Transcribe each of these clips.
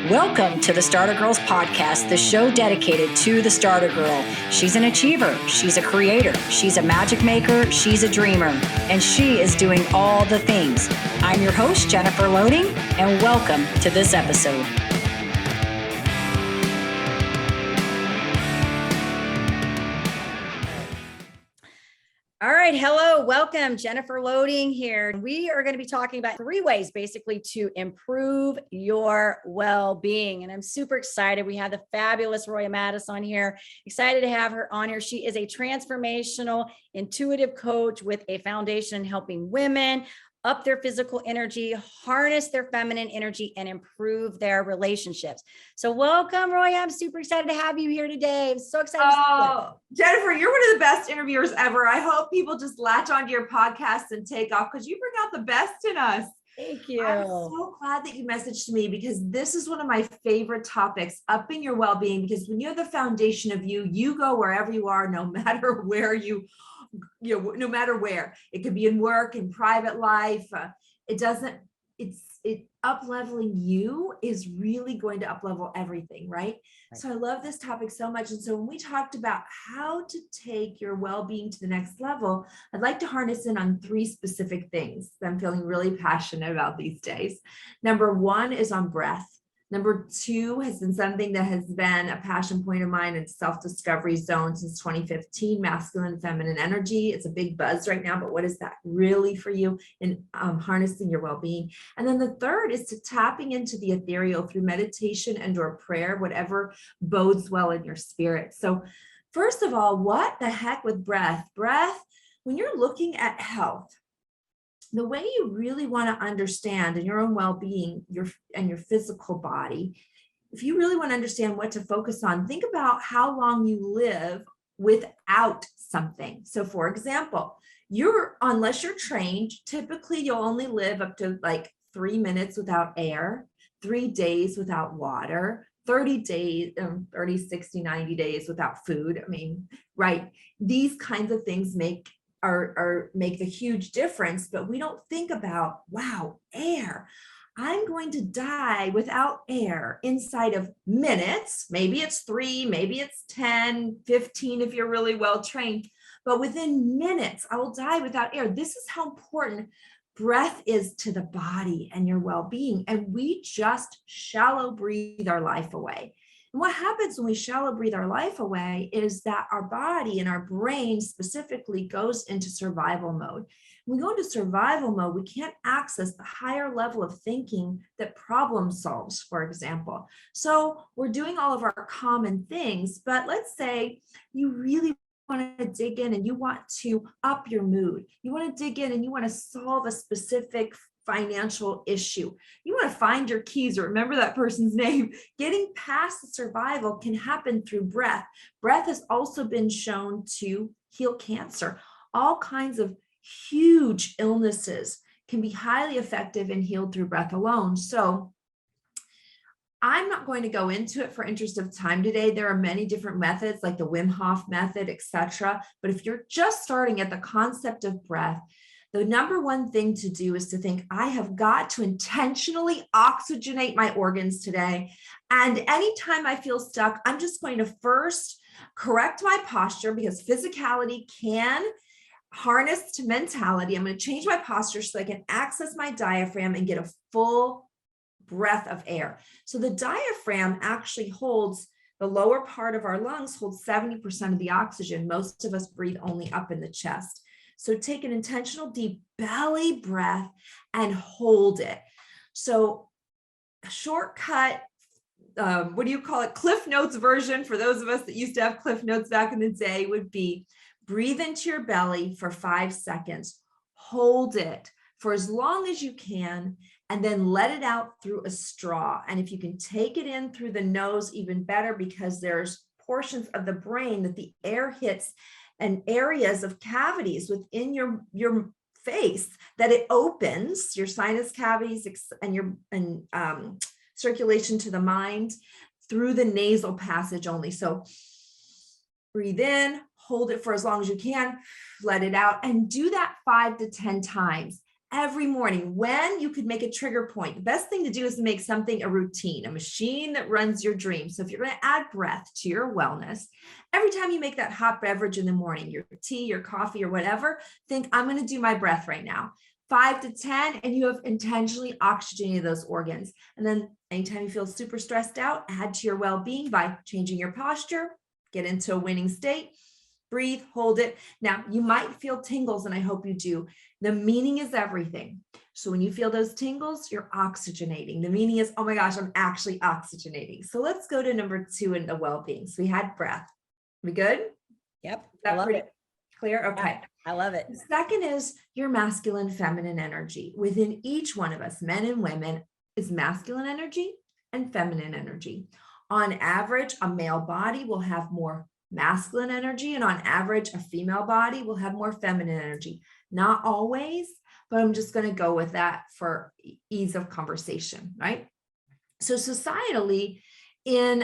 Welcome to the Starter Girlz podcast, the show dedicated to the Starter Girl. She's an achiever, she's a creator, she's a magic maker, she's a dreamer, and she is doing all the things. I'm your host, Jennifer Loading, and welcome to this episode. All right. Hello. Welcome. Jennifer Loading here. We are going to be talking about 3 ways basically to improve your well-being. And I'm super excited. We have the fabulous Roya Mattis on here. Excited to have her on here. She is a transformational intuitive coach with a foundation in helping women up their physical energy, harness their feminine energy, and improve their relationships. So welcome, Roya. I'm super excited to have you here today. I'm so excited to see you. Jennifer, you're one of the best interviewers ever. I hope people just latch onto your podcast and take off because you bring out the best in us. Thank you. I'm so glad that you messaged me because this is one of my favorite topics, upping your well-being, because when you have the foundation of you go wherever you are, no matter where no matter where. It could be in work, in private life. Up-leveling you is really going to up-level everything, right? So I love this topic so much. And so when we talked about how to take your well-being to the next level, I'd like to harness in on 3 specific things that I'm feeling really passionate about these days. Number 1 is on breath. Number 2 has been something that has been a passion point of mine in self-discovery zone since 2015, masculine, feminine energy. It's a big buzz right now, but what is that really for you in harnessing your well-being? And then the 3rd is to tapping into the ethereal through meditation and or prayer, whatever bodes well in your spirit. So first of all, what the heck with breath? Breath, when you're looking at health, the way you really want to understand in your own well-being, your physical body, if you really want to understand what to focus on, think about how long you live without something. So for example, unless you're trained, typically you'll only live up to like 3 minutes without air, 3 days without water, 30 days, 30, 60, 90 days without food. I mean, right. These kinds of things make the huge difference, but we don't think about, wow, air. I'm going to die without air inside of minutes. Maybe it's 3, maybe it's 10, 15 if you're really well trained, but within minutes, I will die without air. This is how important breath is to the body and your well-being. And we just shallow breathe our life away. And what happens when we shallow breathe our life away is that our body and our brain specifically goes into survival mode. When we go into survival mode, we can't access the higher level of thinking that problem solves, for example. So we're doing all of our common things, but let's say you really want to dig in and you want to up your mood. You want to dig in and you want to solve a specific financial issue. You want to find your keys or remember that person's name. Getting past the survival can happen through breath. Breath has also been shown to heal cancer. All kinds of huge illnesses can be highly effective and healed through breath alone. So I'm not going to go into it for interest of time today. There are many different methods like the Wim Hof method, etc. But if you're just starting at the concept of breath, the number 1 thing to do is to think, I have got to intentionally oxygenate my organs today. And anytime I feel stuck, I'm just going to first correct my posture because physicality can harness to mentality. I'm going to change my posture so I can access my diaphragm and get a full breath of air. So the diaphragm actually holds the lower part of our lungs, holds 70% of the oxygen. Most of us breathe only up in the chest. So take an intentional deep belly breath and hold it. So a shortcut, Cliff Notes version for those of us that used to have Cliff Notes back in the day would be breathe into your belly for 5 seconds, hold it for as long as you can, and then let it out through a straw. And if you can take it in through the nose, even better, because there's portions of the brain that the air hits and areas of cavities within your face that it opens, your sinus cavities and circulation to the mind through the nasal passage only. So breathe in, hold it for as long as you can, let it out, and do that 5 to 10 times. every morning when you could make a trigger point. The best thing to do is to make something a routine, a machine that runs your dreams. So if you're going to add breath to your wellness, every time you make that hot beverage in the morning, your tea, your coffee, or whatever, think, I'm going to do my breath right now. 5 to 10, and you have intentionally oxygenated those organs. And then anytime you feel super stressed out, add to your well-being by changing your posture, get into a winning state, breathe, hold it. Now, you might feel tingles, and I hope you do. The meaning is everything. So when you feel those tingles, you're oxygenating. The meaning is, oh my gosh, I'm actually oxygenating. So let's go to number 2 in the well-being. So we had breath. We good? Yep. Is that pretty clear? Okay. Yeah, I love it. The second is your masculine, feminine energy. Within each one of us, men and women, is masculine energy and feminine energy. On average, a male body will have more masculine energy, and on average, a female body will have more feminine energy. Not always, but I'm just going to go with that for ease of conversation, right? So societally, in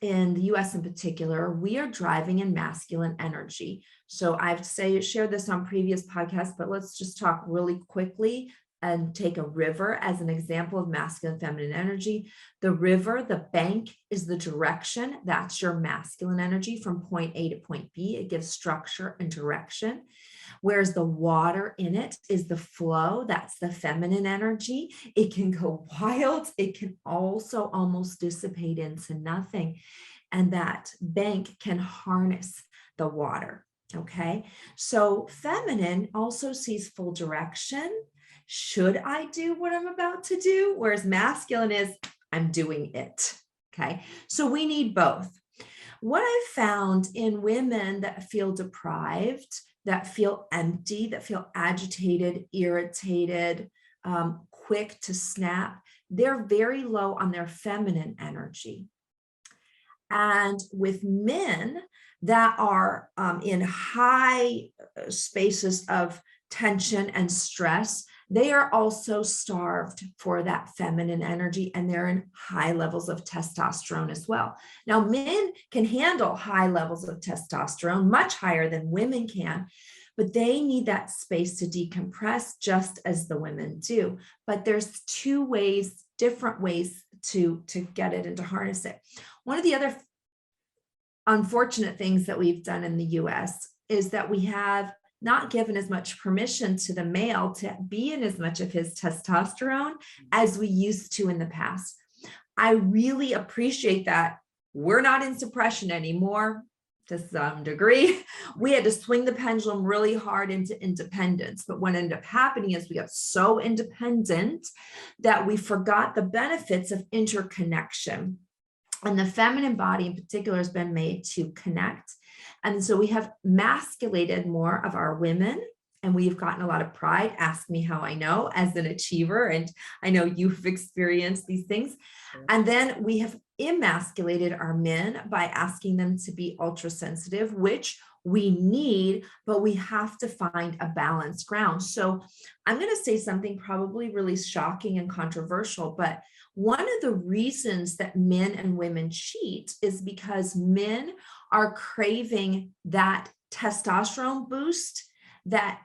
the US in particular, we are driving in masculine energy. So I've shared this on previous podcasts, but let's just talk really quickly and take a river as an example of masculine and feminine energy. The river, the bank, is the direction. That's your masculine energy from point A to point B. It gives structure and direction. Whereas the water in it is the flow. That's the feminine energy. It can go wild. It can also almost dissipate into nothing. And that bank can harness the water. Okay. So feminine also sees full direction. Should I do what I'm about to do? Whereas masculine is, I'm doing it. Okay. So we need both. What I've found in women that feel deprived, that feel empty, that feel agitated, irritated, quick to snap, they're very low on their feminine energy. And with men that are in high spaces of tension and stress, they are also starved for that feminine energy, and they're in high levels of testosterone as well. Now, men can handle high levels of testosterone, much higher than women can, but they need that space to decompress just as the women do. But there's different ways to get it and to harness it. One of the other unfortunate things that we've done in the US is that we have not given as much permission to the male to be in as much of his testosterone as we used to in the past. I really appreciate that we're not in suppression anymore to some degree. We had to swing the pendulum really hard into independence. But what ended up happening is we got so independent that we forgot the benefits of interconnection. And the feminine body in particular has been made to connect. And so we have masculated more of our women, and we've gotten a lot of pride. Ask me how I know, as an achiever, and I know you've experienced these things. And then we have emasculated our men by asking them to be ultra sensitive, which we need, but we have to find a balanced ground. So I'm going to say something probably really shocking and controversial, but one of the reasons that men and women cheat is because men are craving that testosterone boost that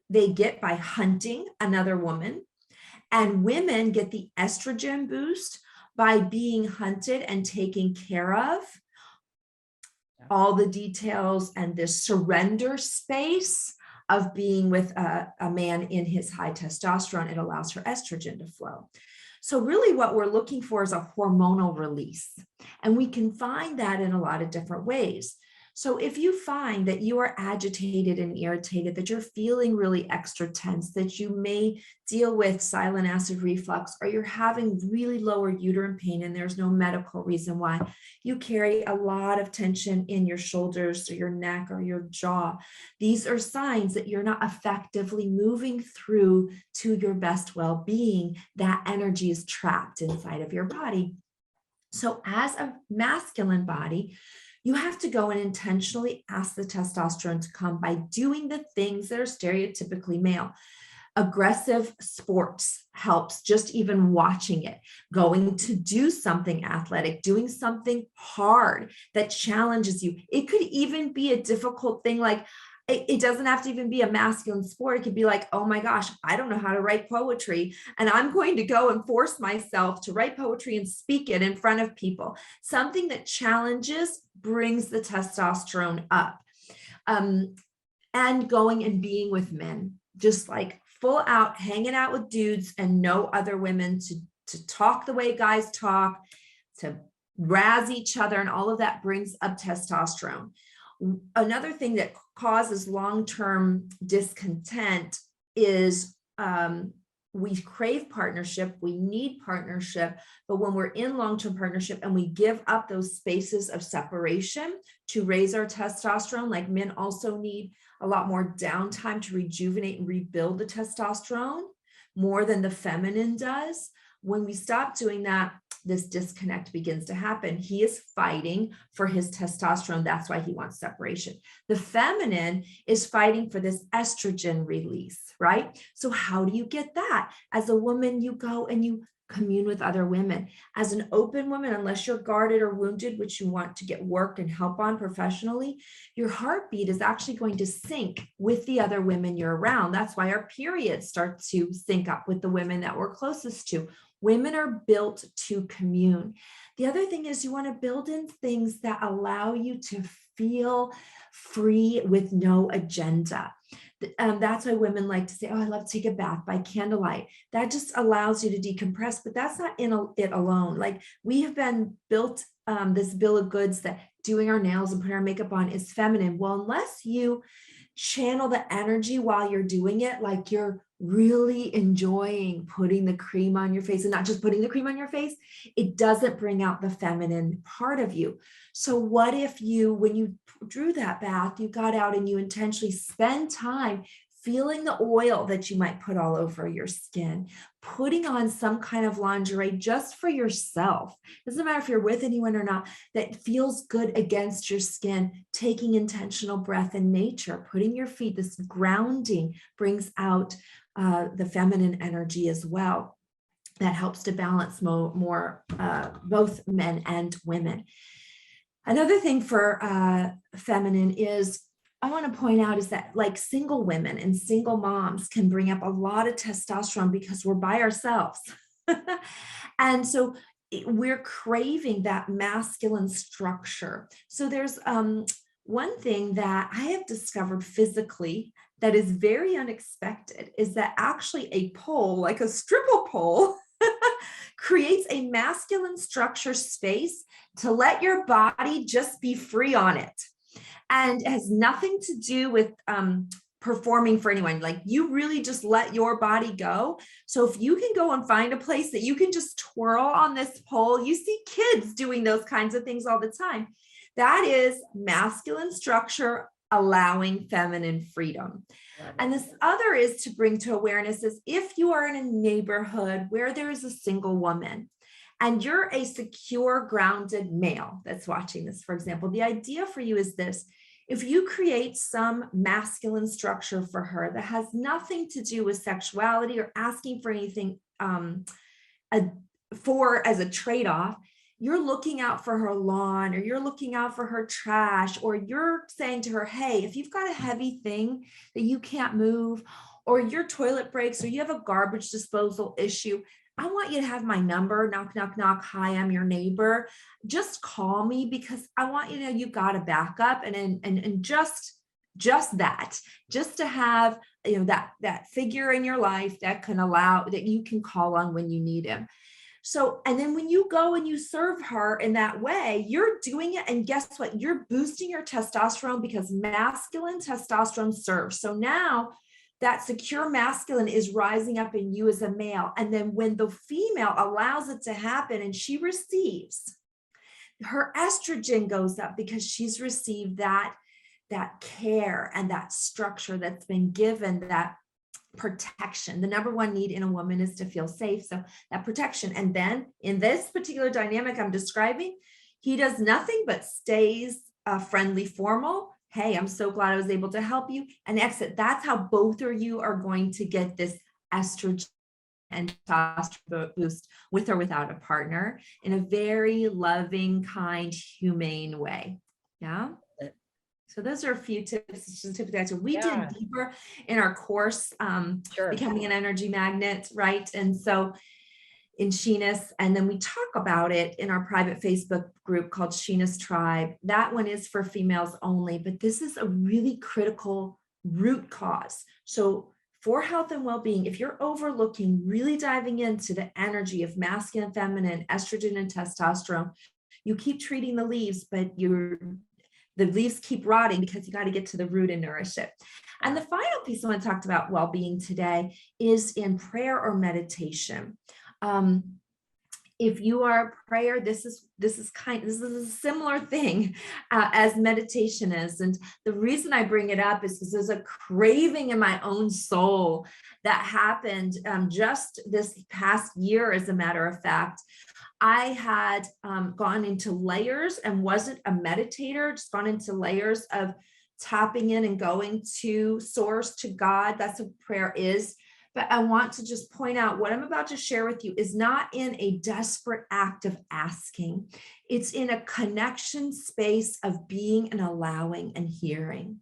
they get by hunting another woman, and women get the estrogen boost by being hunted and taken care of. All the details and this surrender space of being with a man in his high testosterone, it allows for estrogen to flow. So really what we're looking for is a hormonal release. And we can find that in a lot of different ways. So if you find that you are agitated and irritated, that you're feeling really extra tense, that you may deal with silent acid reflux, or you're having really lower uterine pain and there's no medical reason why, you carry a lot of tension in your shoulders or your neck or your jaw, these are signs that you're not effectively moving through to your best well-being. That energy is trapped inside of your body. So as a masculine body, you have to go and intentionally ask the testosterone to come by doing the things that are stereotypically male. Aggressive sports helps, just even watching it, going to do something athletic, doing something hard that challenges you. It could even be a difficult thing like, It doesn't have to even be a masculine sport. It could be like, oh my gosh, I don't know how to write poetry, and I'm going to go and force myself to write poetry and speak it in front of people. Something that challenges, brings the testosterone up. And going and being with men, just like full out hanging out with dudes and no other women, to talk the way guys talk, to razz each other, and all of that brings up testosterone. Another thing that causes long-term discontent is we crave partnership, we need partnership, but when we're in long-term partnership and we give up those spaces of separation to raise our testosterone, like men also need a lot more downtime to rejuvenate and rebuild the testosterone more than the feminine does. When we stop doing that, this disconnect begins to happen. He is fighting for his testosterone. That's why he wants separation. The feminine is fighting for this estrogen release, right? So how do you get that? As a woman, you go and you commune with other women. As an open woman, unless you're guarded or wounded, which you want to get work and help on professionally, your heartbeat is actually going to sync with the other women you're around. That's why our periods start to sync up with the women that we're closest to. Women are built to commune. The other thing is you want to build in things that allow you to feel free with no agenda. That's why women like to say, oh, I love to take a bath by candlelight. That just allows you to decompress, but that's not it alone. Like, we have been built this bill of goods that doing our nails and putting our makeup on is feminine. Well, unless you channel the energy while you're doing it, like you're really enjoying putting the cream on your face and not just putting the cream on your face, it doesn't bring out the feminine part of you. So what if you, when you drew that bath, you got out and you intentionally spend time feeling the oil that you might put all over your skin, putting on some kind of lingerie just for yourself. Doesn't matter if you're with anyone or not, that feels good against your skin, taking intentional breath in nature, putting your feet, this grounding brings out the feminine energy as well. That helps to balance more both men and women. Another thing for feminine is, I want to point out, is that like single women and single moms can bring up a lot of testosterone because we're by ourselves. And so we're craving that masculine structure. So there's one thing that I have discovered physically that is very unexpected, is that actually a pole, like a stripper pole, creates a masculine structure space to let your body just be free on it. And it has nothing to do with performing for anyone. Like, you really just let your body go. So if you can go and find a place that you can just twirl on this pole, you see kids doing those kinds of things all the time. That is masculine structure allowing feminine freedom. And this other is to bring to awareness is, if you are in a neighborhood where there is a single woman and you're a secure, grounded male that's watching this, for example, the idea for you is this: if you create some masculine structure for her that has nothing to do with sexuality or asking for anything as a trade-off, you're looking out for her lawn, or you're looking out for her trash, or you're saying to her, hey, if you've got a heavy thing that you can't move, or your toilet breaks, or you have a garbage disposal issue, I want you to have my number. Knock, knock, knock. Hi, I'm your neighbor. Just call me, because I want you to know you got a backup, and just that, just to have, that figure in your life that can allow, that you can call on when you need him. So, and then when you go and you serve her in that way, you're doing it. And guess what? You're boosting your testosterone, because masculine testosterone serves. So now that secure masculine is rising up in you as a male. And then when the female allows it to happen and she receives, her estrogen goes up, because she's received that care and that structure that's been given, that protection. The number one need in a woman is to feel safe. So that protection. And then in this particular dynamic I'm describing, he does nothing but stays friendly, formal. Hey, I'm so glad I was able to help you, and exit. That's how both of you are going to get this estrogen and testosterone boost, with or without a partner, in a very loving, kind, humane way. Yeah. So those are a few tips to tip that. So we Yeah, did deeper in our course, sure. becoming an energy magnet, right? And so in Sheena's, and then we talk about it in our private Facebook group called Sheena's Tribe. That one is for females only, but this is a really critical root cause. So for health and well-being, if you're overlooking, really diving into the energy of masculine, feminine, estrogen, and testosterone, you keep treating the leaves, but the leaves keep rotting because you got to get to the root and nourish it. And the final piece I want to talk about well-being today is in prayer or meditation. If you are a prayer, this is a similar thing as meditation is. And the reason I bring it up is because there's a craving in my own soul that happened just this past year, as a matter of fact. I had gone into layers and wasn't a meditator, just gone into layers of tapping in and going to source, to God. That's what prayer is. But I want to just point out what I'm about to share with you is not in a desperate act of asking. It's in a connection space of being and allowing and hearing.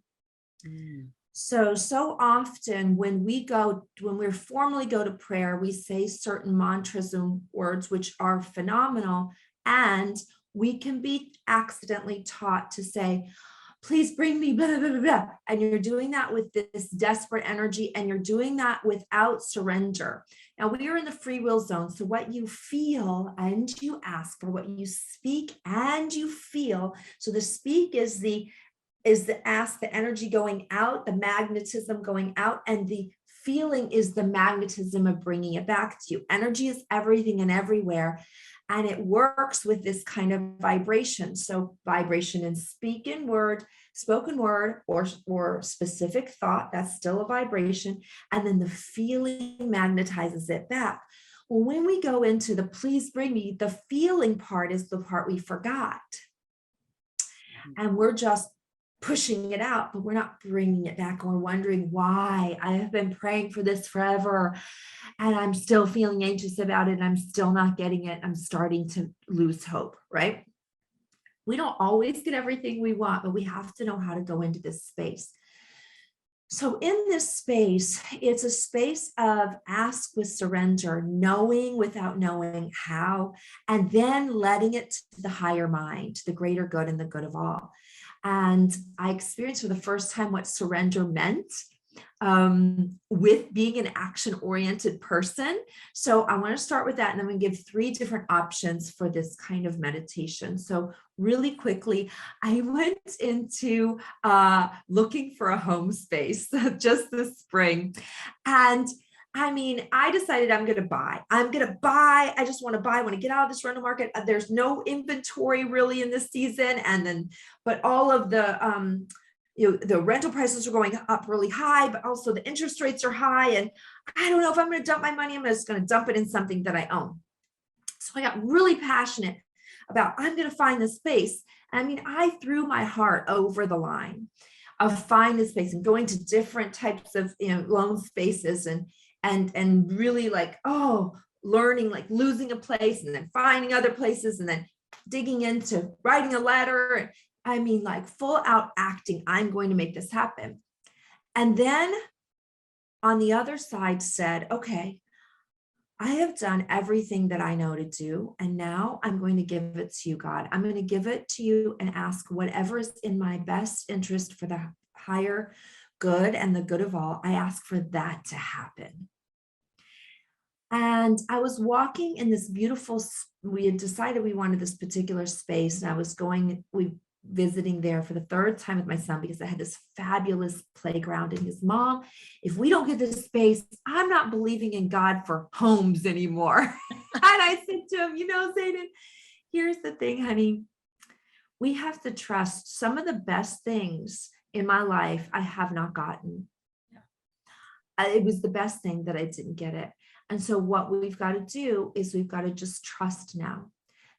So often when we formally go to prayer, we say certain mantras and words, which are phenomenal. And we can be accidentally taught to say, please bring me blah, blah, blah, blah. And you're doing that with this desperate energy, and you're doing that without surrender. Now we are in the free will zone. So what you feel and you ask for, what you speak and you feel. So the speak is the ask, the energy going out, the magnetism going out, and the feeling is the magnetism of bringing it back to you. Energy is everything and everywhere. And it works with this kind of vibration. So vibration in spoken word, or specific thought, that's still a vibration. And then the feeling magnetizes it back. Well, when we go into the please bring me, the feeling part is the part we forgot. And we're just pushing it out, but we're not bringing it back. And we're wondering why. I have been praying for this forever, and I'm still feeling anxious about it, and I'm still not getting it. I'm starting to lose hope, right? We don't always get everything we want, but we have to know how to go into this space. So in this space, it's a space of ask with surrender, knowing without knowing how, and then letting it to the higher mind, the greater good and the good of all. And I experienced for the first time what surrender meant with being an action-oriented person. So I want to start with that, and I'm going to give 3 different options for this kind of meditation. So really quickly, I went into looking for a home space just this spring. And I mean, I decided I'm going to buy. I just want to buy. I want to get out of this rental market. There's no inventory really in this season. But all of the, the rental prices are going up really high, but also the interest rates are high. And I don't know if I'm going to dump my money. I'm just going to dump it in something that I own. So I got really passionate about, I'm going to find this space. I mean, I threw my heart over the line of finding this space and going to different types of, loan spaces and really learning, like losing a place and then finding other places and then digging into writing a letter. I mean, like full out acting, I'm going to make this happen. And then on the other side said, okay, I have done everything that I know to do. And now I'm going to give it to you, God. I'm going to give it to you and ask whatever is in my best interest for the higher good and the good of all. I ask for that to happen. And I was walking in this beautiful, we had decided we wanted this particular space, and I was visiting there for the 3rd time with my son because I had this fabulous playground. And his mom, if we don't get this space, I'm not believing in God for homes anymore. And I said to him, Zayden, here's the thing, honey. We have to trust some of the best things in my life I have not gotten. It was the best thing that I didn't get it. And so what we've got to do is we've got to just trust now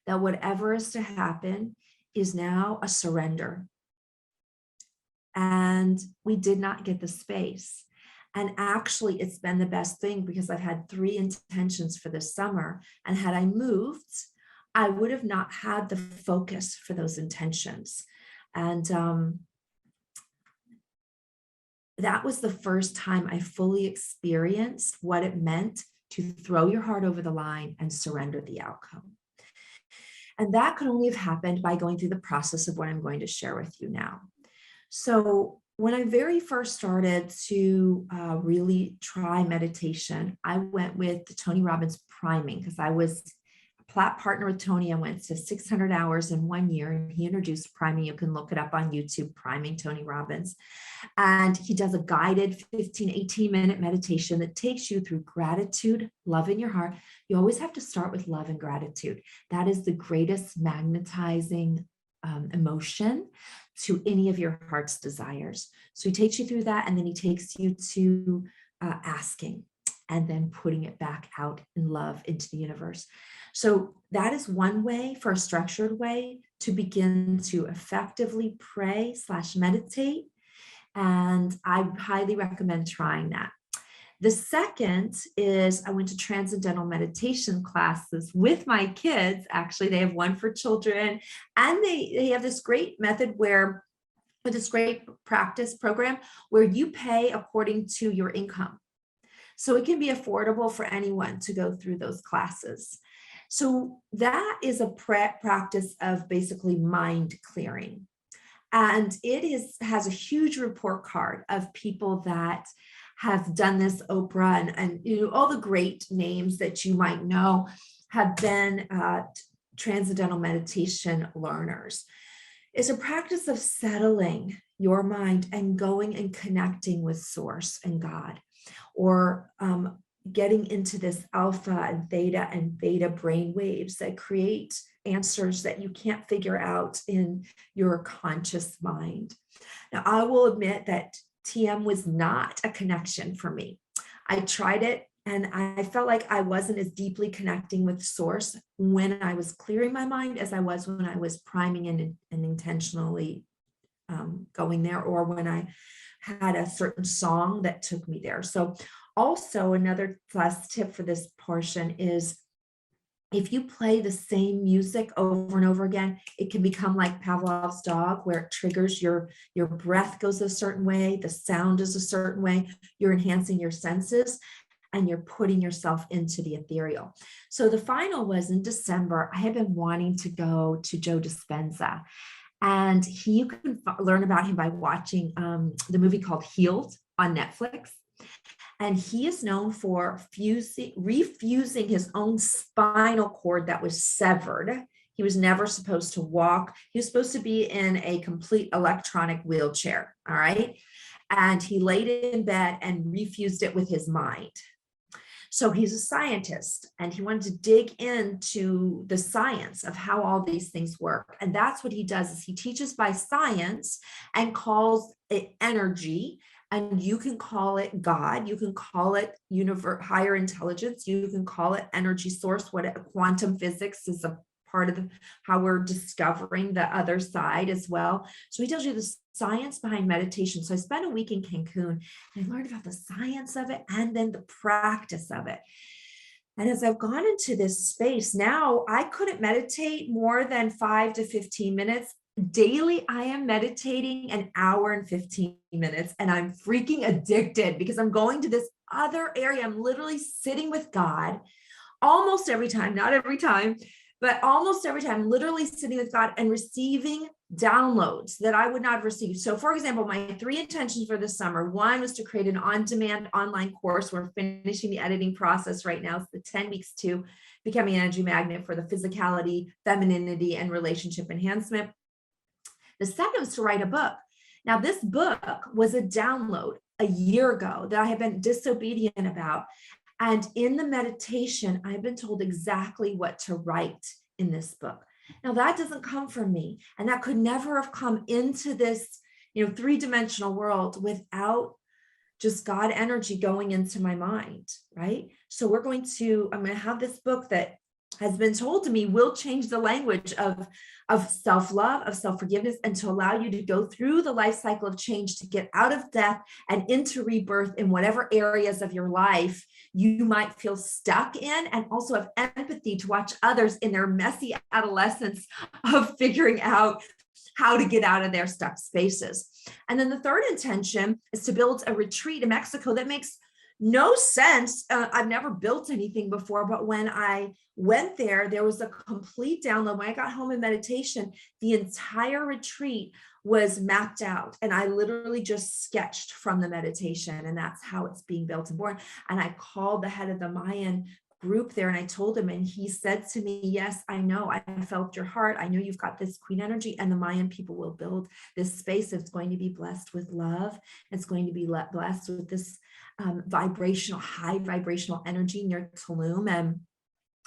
that whatever is to happen is now a surrender. And we did not get the space. And actually, it's been the best thing because I've had 3 intentions for this summer. And had I moved, I would have not had the focus for those intentions. And that was the first time I fully experienced what it meant to throw your heart over the line and surrender the outcome. And that could only have happened by going through the process of what I'm going to share with you now. So when I very first started to really try meditation, I went with the Tony Robbins priming because I was a plat partner with Tony. I went to 600 hours in 1 year, and he introduced priming. You can look it up on YouTube, Priming Tony Robbins. And he does a guided 15, 18-minute meditation that takes you through gratitude, love in your heart. You always have to start with love and gratitude. That is the greatest magnetizing emotion to any of your heart's desires. So he takes you through that, and then he takes you to asking, and then putting it back out in love into the universe. So that is one way, for a structured way, to begin to effectively pray / meditate. And I highly recommend trying that. The second is I went to transcendental meditation classes with my kids. Actually, they have one for children, and they have this great method where, with this great practice program where you pay according to your income. So it can be affordable for anyone to go through those classes. So that is a practice of basically mind clearing. And it has a huge report card of people that have done this. Oprah and all the great names that you might know have been transcendental meditation learners. It's a practice of settling your mind and going and connecting with source and God, or getting into this alpha and theta and beta brain waves that create answers that you can't figure out in your conscious mind. Now, I will admit that TM was not a connection for me. I tried it, and I felt like I wasn't as deeply connecting with source when I was clearing my mind as I was when I was priming and intentionally going there, or when I had a certain song that took me there. So also, another last tip for this portion is, if you play the same music over and over again, it can become like Pavlov's dog, where it triggers your breath goes a certain way, the sound is a certain way, you're enhancing your senses, and you're putting yourself into the ethereal. So the final was in December. I had been wanting to go to Joe Dispenza, and you can learn about him by watching the movie called Healed on Netflix. And he is known for refusing his own spinal cord that was severed. He was never supposed to walk. He was supposed to be in a complete electronic wheelchair, all right? And he laid in bed and refused it with his mind. So he's a scientist, and he wanted to dig into the science of how all these things work. And that's what he does, is he teaches by science and calls it energy. And you can call it God, you can call it higher intelligence, you can call it energy source. Quantum physics is a part of how we're discovering the other side as well. So he tells you the science behind meditation. So I spent a week in Cancun, and I learned about the science of it and then the practice of it. And as I've gone into this space now, I couldn't meditate more than 5 to 15 minutes. Daily, I am meditating an hour and 15 minutes, and I'm freaking addicted because I'm going to this other area. I'm literally sitting with God almost every time, not every time, but almost every time, literally sitting with God and receiving downloads that I would not have received. So for example, my 3 intentions for this summer, one was to create an on-demand online course. We're finishing the editing process right now. It's the 10 weeks to becoming an energy magnet for the physicality, femininity, and relationship enhancement. The second was to write a book. Now, this book was a download a year ago that I had been disobedient about. And in the meditation, I've been told exactly what to write in this book. Now, that doesn't come from me. And that could never have come into this, 3-dimensional world without just God energy going into my mind, right? So I'm going to have this book that has been told to me will change the language of self-love, of self-forgiveness, and to allow you to go through the life cycle of change, to get out of death and into rebirth in whatever areas of your life you might feel stuck in, and also have empathy to watch others in their messy adolescence of figuring out how to get out of their stuck spaces. And then the third intention is to build a retreat in Mexico that makes no sense. I've never built anything before, but when I went there, there was a complete download. When I got home in meditation, the entire retreat was mapped out, and I literally just sketched from the meditation, and that's how it's being built and born. And I called the head of the Mayan group there, and I told him, and he said to me, yes, I know, I felt your heart. I know you've got this queen energy, and the Mayan people will build this space that's going to be blessed with love. It's going to be blessed with this high vibrational energy near Tulum. And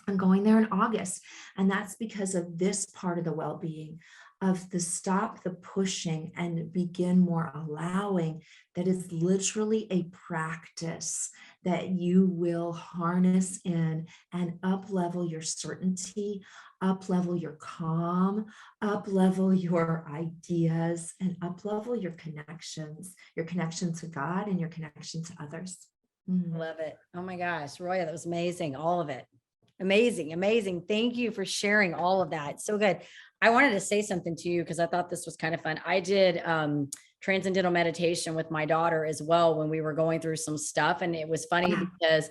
I'm going there in August. And that's because of this part of the well-being, of the stop the pushing and begin more allowing. That is literally a practice that you will harness in and up-level your certainty, up-level your calm, up-level your ideas, and up-level your connection to God and your connection to others. Love it. Oh my gosh, Roya, that was amazing. All of it. Amazing. Amazing. Thank you for sharing all of that. So good. I wanted to say something to you because I thought this was kind of fun. I did transcendental meditation with my daughter as well when we were going through some stuff. And it was funny because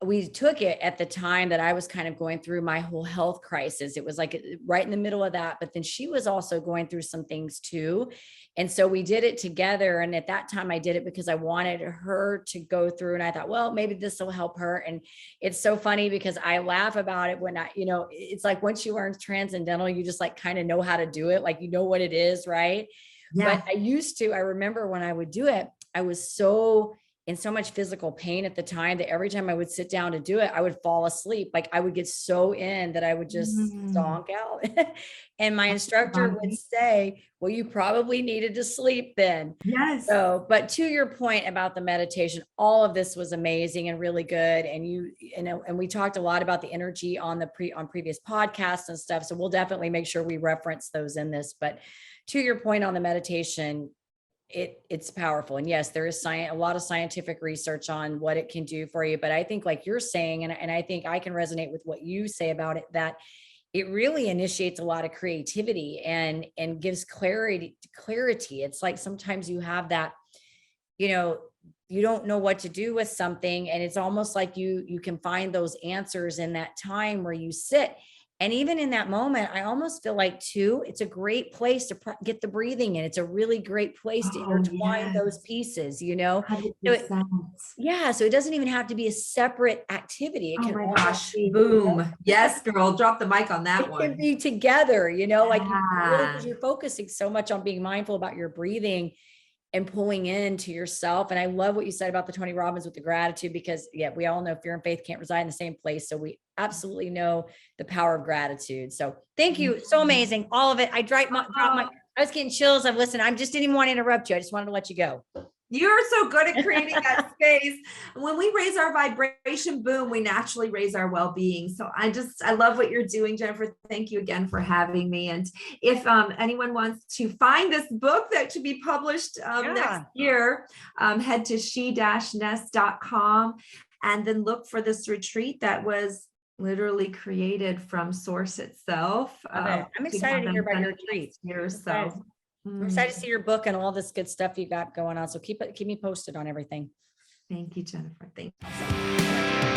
we took it at the time that I was kind of going through my whole health crisis. It was like right in the middle of that, but then she was also going through some things too. And so we did it together. And at that time I did it because I wanted her to go through, and I thought, well, maybe this will help her. And it's so funny because I laugh about it when it's like, once you learn transcendental, you just like kind of know how to do it. Like, you know what it is. Right. Yeah. But I remember when I would do it, I was in so much physical pain at the time that every time I would sit down to do it, I would fall asleep. Like I would get so in that I would just zonk out. And my instructor would say, well, you probably needed to sleep then. Yes. So, but to your point about the meditation, all of this was amazing and really good. And and we talked a lot about the energy on previous podcasts and stuff. So we'll definitely make sure we reference those in this. But to your point on the meditation, it's powerful. And yes, there is a lot of scientific research on what it can do for you. But I think like you're saying, and I think I can resonate with what you say about it, that it really initiates a lot of creativity and gives clarity. It's like sometimes you have that, you don't know what to do with something. And it's almost like you can find those answers in that time where you sit. And even in that moment, I almost feel like too, it's a great place to get the breathing in. It's a really great place to intertwine those pieces, 100%. So it doesn't even have to be a separate activity. It can be, boom. Yes, girl, drop the mic on that one. It can be together, like because you're focusing so much on being mindful about your breathing and pulling into yourself. And I love what you said about the Tony Robbins with the gratitude, because we all know fear and faith can't reside in the same place. So we absolutely know the power of gratitude. So thank you. So amazing. All of it. I was getting chills. I just didn't even want to interrupt you. I just wanted to let you go. You're so good at creating that space. When we raise our vibration, boom, we naturally raise our well-being. So I love what you're doing, Jennifer. Thank you again for having me. And if anyone wants to find this book that should be published next year, head to she-nest.com and then look for this retreat that was literally created from source itself. I'm excited to hear about your retreat. I'm excited to see your book and all this good stuff you got going on. So keep me posted on everything. Thank you, Jennifer. Thank you.